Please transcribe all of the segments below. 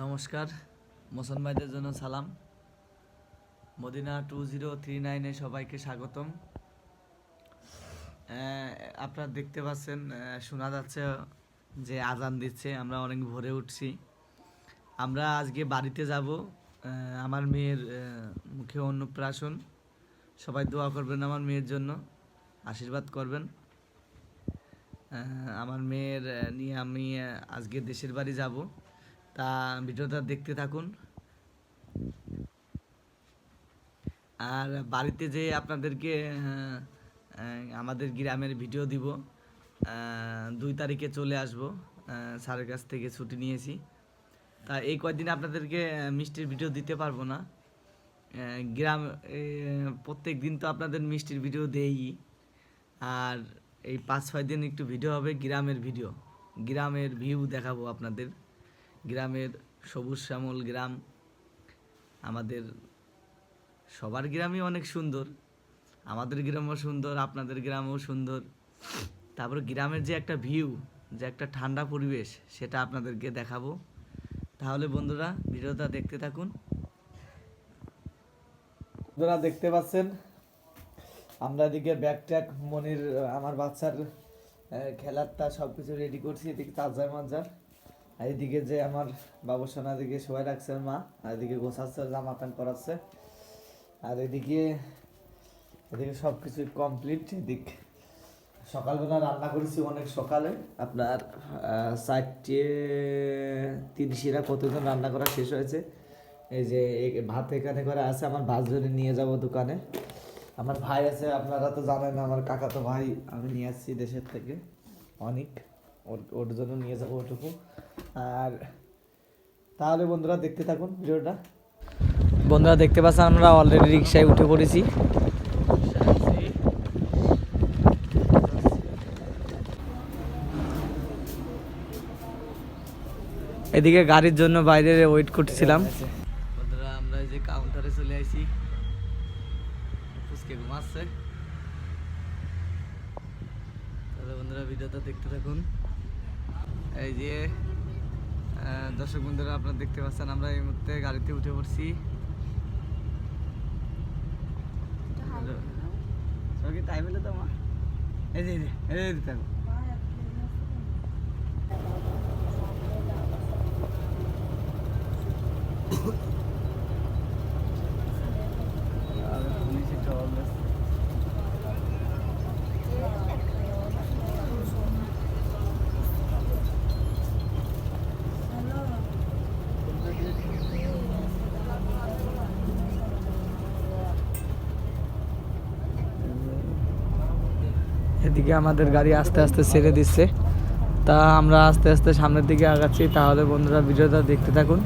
নমস্কার, মোহসেন ভাইদের জন্য সালাম। মদিনা 2039-এ সবাইকে স্বাগতম। আপনারা দেখতে পাচ্ছেন, শোনা যাচ্ছে যে আজান দিচ্ছে। আমরা অনেক ভোরে উঠছি। আমরা আজকে বাড়িতে যাব। আমার মেয়ের মুখে অন্নপ্রাশন। সবাই দোয়া করবেন আমার মেয়ের জন্য, আশীর্বাদ করবেন। আমার মেয়ের নিয়ে আমি আজকে দেশের বাড়ি যাব। তা ভিডিওটা দেখতে থাকুন। আর বাড়িতে যে আপনাদেরকে আমাদের গ্রামের ভিডিও দিব। 2 তারিখে চলে আসব। স্যারের কাছ থেকে ছুটি নিয়েছি। তা এই কয়েকদিন আপনাদেরকে মিষ্টির ভিডিও দিতে পারবো না। গ্রাম প্রত্যেক দিন তো আপনাদের মিষ্টির ভিডিও দেই। আর এই 5-6 দিন একটু ভিডিও হবে গ্রামের ভিডিও। গ্রামের ভিউ দেখাবো আপনাদের। গ্রামের সবুজ শ্যামল গ্রাম। আমাদের সবার গ্রামই অনেক সুন্দর। আমাদের গ্রামও সুন্দর, আপনাদের গ্রামও সুন্দর। তারপর গ্রামের যে একটা ভিউ, যে একটা ঠান্ডা পরিবেশ, সেটা আপনাদেরকে দেখাবো। তাহলে বন্ধুরা ভিডিওটা দেখতে থাকুন। বন্ধুরা দেখতে পাচ্ছেন, আমরা এদিকে ব্যাগ ট্যাগ মনির আমার বাচ্চার খেলারটা সব কিছু রেডি করছি। এদিকে চার্জার মার্জার, আর এদিকে যে আমার বাবুসোনা এদিকে শোয়া রাখছে মা, আর এদিকে গোছাচ্ছে, জামা প্যান্ট পরাচ্ছে। আর এদিকে সব কিছু কমপ্লিট। সকালবেলা রান্না করেছি অনেক সকালে, আপনার 4:30 কতজন রান্না করা শেষ হয়েছে। এই যে ভাত এখানে করে আছে, আমার ভাত জন্য নিয়ে যাব দোকানে। আমার ভাই আছে, আপনারা তো জানেন, আমার কাকাতো ভাই আমি নিয়ে আসছি দেশের থেকে অনেক, ওর জন্য নিয়ে যাবো ওটুকু। আর তাহলে বন্ধুরা দেখতে থাকুন ভিডিওটা। বন্ধুরা দেখতে পাচ্ছেন, আমরা অলরেডি রিক্সায় উঠে পড়েছি। এদিকে গাড়ির জন্য বাইরে ওয়েট করতেছিলাম। বন্ধুরা আমরা এই যে কাউন্টারে চলে আসি, ফুসকে ঘুমাচ্ছে। তাহলে বন্ধুরা ভিডিওটা দেখতে থাকুন। এই যে দর্শক বন্ধুরা আপনারা দেখতে পাচ্ছেন, আমরা এই মুহূর্তে গাড়িতে উঠে পড়ছি। টাইম হলে তো মা এই যে এদিকে আমাদের গাড়ি আস্তে আস্তে ছেড়ে দিচ্ছে। তা আমরা আস্তে আস্তে সামনের দিকে আগাচ্ছি। তাহলে বন্ধুরা ভিডিওটা দেখতে থাকুন।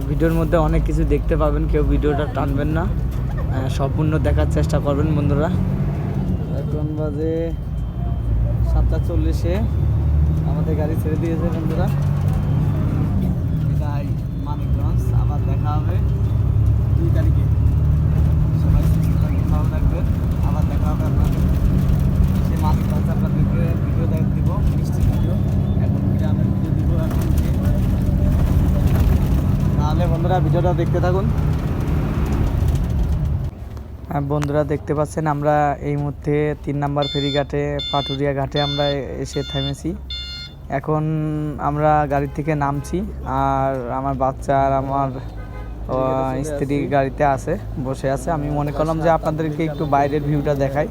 ভিডিওর মধ্যে অনেক কিছু দেখতে পাবেন, কেউ ভিডিওটা টানবেন না, সম্পূর্ণ দেখার চেষ্টা করবেন বন্ধুরা। এখন বাজে 7:40, আমাদের গাড়ি ছেড়ে দিয়েছে বন্ধুরা। এটাই মানিকগঞ্জ। আবার দেখা হবে 2 তারিখে। সবাই ভালো থাকবেন। আবার দেখা হবে আপনাদের সে মানিকগঞ্জ। আপনাদেরকে ভিডিও দিব, মিষ্টি ভিডিও, এখন গ্রামের ভিডিও দিব এখন। তাহলে বন্ধুরা ভিডিওটা দেখতে থাকুন। বন্ধুরা দেখতে পাচ্ছেন, আমরা এই মুহূর্তে 3 নম্বর ফেরিঘাটে, পাটুরিয়া ঘাটে আমরা এসে থেমেছি। এখন আমরা গাড়ি থেকে নামছি, আর আমার বাচ্চা আর আমার স্ত্রী গাড়িতে আছে, বসে আছে। আমি মনে করলাম যে আপনাদেরকে একটু বাইরের ভিউটা দেখাই।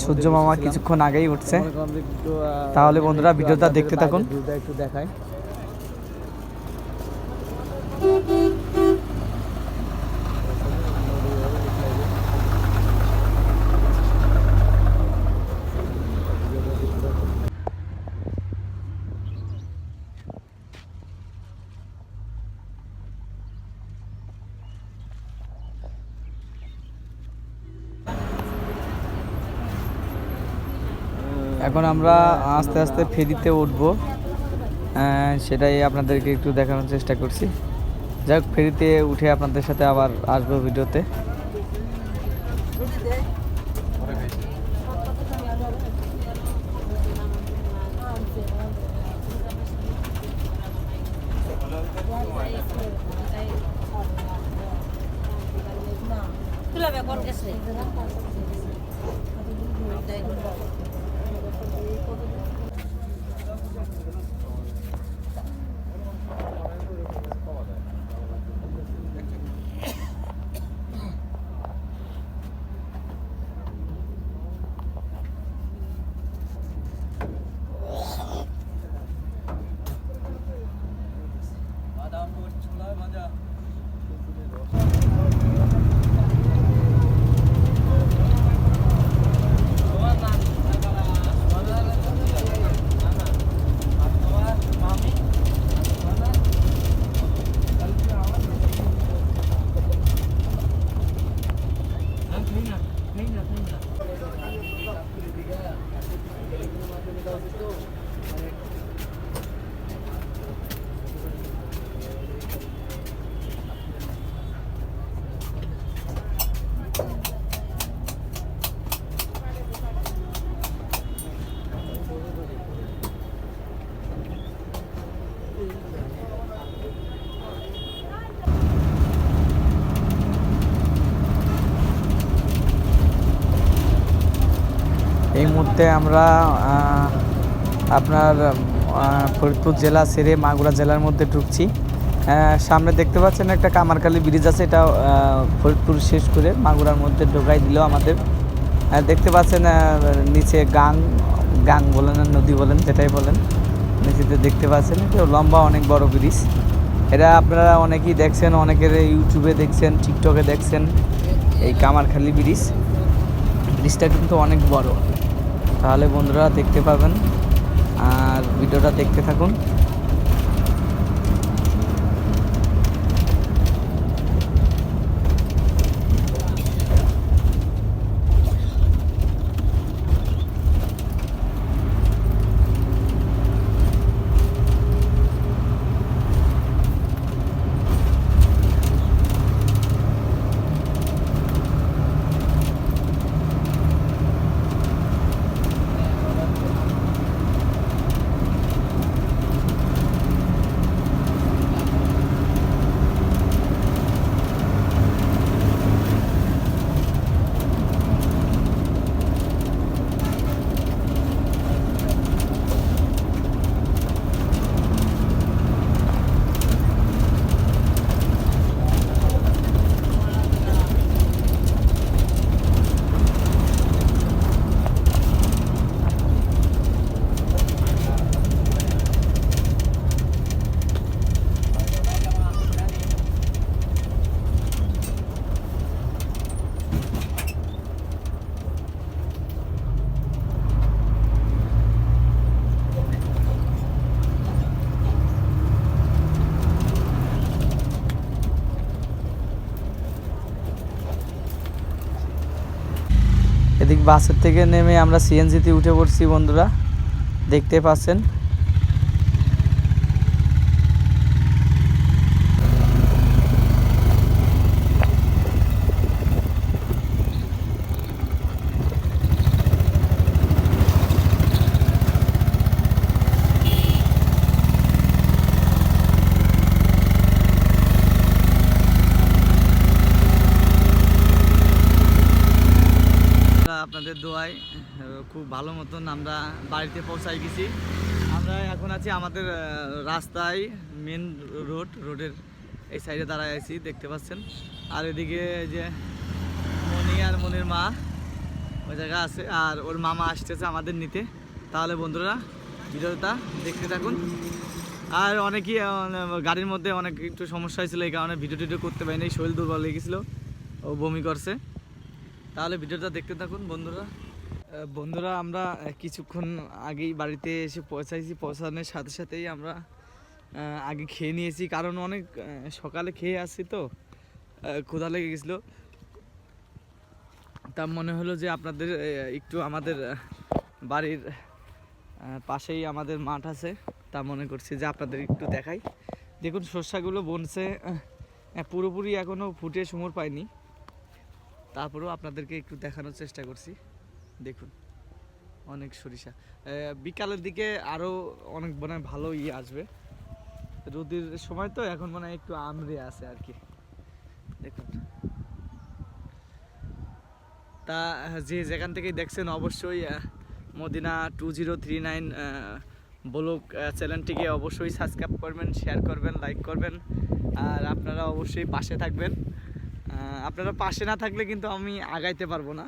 সূর্য মামা কিছুক্ষণ আগেই উঠছে। তাহলে বন্ধুরা ভিডিওটা দেখতে থাকুন। একটু দেখাই। এখন আমরা আস্তে আস্তে ফেরিতে উঠবো, সেটাই আপনাদেরকে একটু দেখানোর চেষ্টা করছি। যাই হোক, ফেরিতে উঠে আপনাদের সাথে আবার আসবো ভিডিওতে। মুহূর্তে আমরা আপনার ফরিদপুর জেলা ছেড়ে মাগুরা জেলার মধ্যে ঢুকছি। সামনে দেখতে পাচ্ছেন একটা কামারখালী ব্রিজ আছে, এটা ফরিদপুর শেষ করে মাগুরার মধ্যে ঢোকাই দিল আমাদের। দেখতে পাচ্ছেন নিচে গাং বলেন আর নদী বলেন যেটাই বলেন, নিচেতে দেখতে পাচ্ছেন এটা লম্বা অনেক বড় ব্রিজ। এটা আপনারা অনেকেই দেখছেন, অনেকের ইউটিউবে দেখছেন, টিকটকে দেখছেন। এই কামারখালী ব্রিজটা কিন্তু অনেক বড়। তাহলে বন্ধুরা দেখতে পাবেন আর ভিডিওটা দেখতে থাকুন। এদিক বাসের থেকে নেমে আমরা সিএনজিতে উঠে পড়ছি বন্ধুরা, দেখতে পাচ্ছেন। আপনাদের দোয়ায় খুব ভালো মতন আমরা বাড়িতে পৌঁছাই গেছি। আমরা এখন আছি আমাদের রাস্তায়, মেন রোডের এই সাইডে দাঁড়ায় আছি, দেখতে পাচ্ছেন। আর এদিকে যে মনি আর মনির মা ওই জায়গা আছে, আর ওর মামা আসতেছে আমাদের নিতে। তাহলে বন্ধুরা ভিডিওটা দেখতে থাকুন। আর অনেকেই গাড়ির মধ্যে অনেক একটু সমস্যা হয়েছিল, এই কারণে ভিডিও করতে পারিনি, শরীর দুর্বল হয়ে গেছিলো, ও বমি করছে। তাহলে ভিডিওটা দেখতে থাকুন বন্ধুরা আমরা কিছুক্ষণ আগেই বাড়িতে এসে পৌঁছাইছি। পৌঁছানোর সাথে সাথেই আমরা আগে খেয়ে নিয়েছি, কারণ অনেক সকালে খেয়ে আসছি তো ক্ষুধা লেগে গেছিলো। তা মনে হলো যে আপনাদের একটু আমাদের বাড়ির পাশেই আমাদের মাঠ আছে, তা মনে করছি যে আপনাদের একটু দেখাই। দেখুন শস্যগুলো বনছে, পুরোপুরি এখনও ফুটে সমর পায়নি, তারপরেও আপনাদেরকে একটু দেখানোর চেষ্টা করছি। দেখুন অনেক সরিষা, বিকালের দিকে আরও অনেক মনে হয় ভালো আসবে, রোদের সময় তো এখন মনে হয় একটু আমরে আছে আর কি। দেখুন, তা যে যেখান থেকেই দেখছেন অবশ্যই মদিনা 2039 ব্লগ চ্যানেলটিকে অবশ্যই সাবস্ক্রাইব করবেন, শেয়ার করবেন, লাইক করবেন। আর আপনারা অবশ্যই পাশে থাকবেন। আপনারা পাশে না থাকলে কিন্তু আমি আগাইতে পারবো না।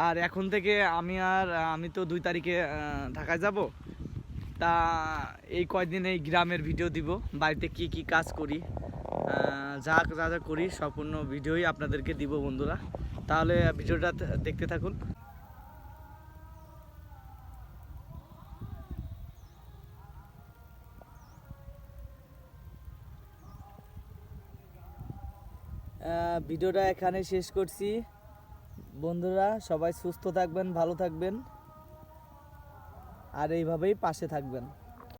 আর এখন থেকে আমি তো 2 তারিখে ঢাকায় যাব। তা এই কয়দিন এই গ্রামের ভিডিও দিব, বাড়িতে কি কি কাজ করি, যা যা করি সম্পূর্ণ ভিডিওই আপনাদেরকে দিব বন্ধুরা। তাহলে ভিডিওটা দেখতে থাকুন। ভিডিওটা এখানে শেষ করছি বন্ধুরা। সবাই সুস্থ থাকবেন, ভালো থাকবেন, আর এইভাবেই পাশে থাকবেন।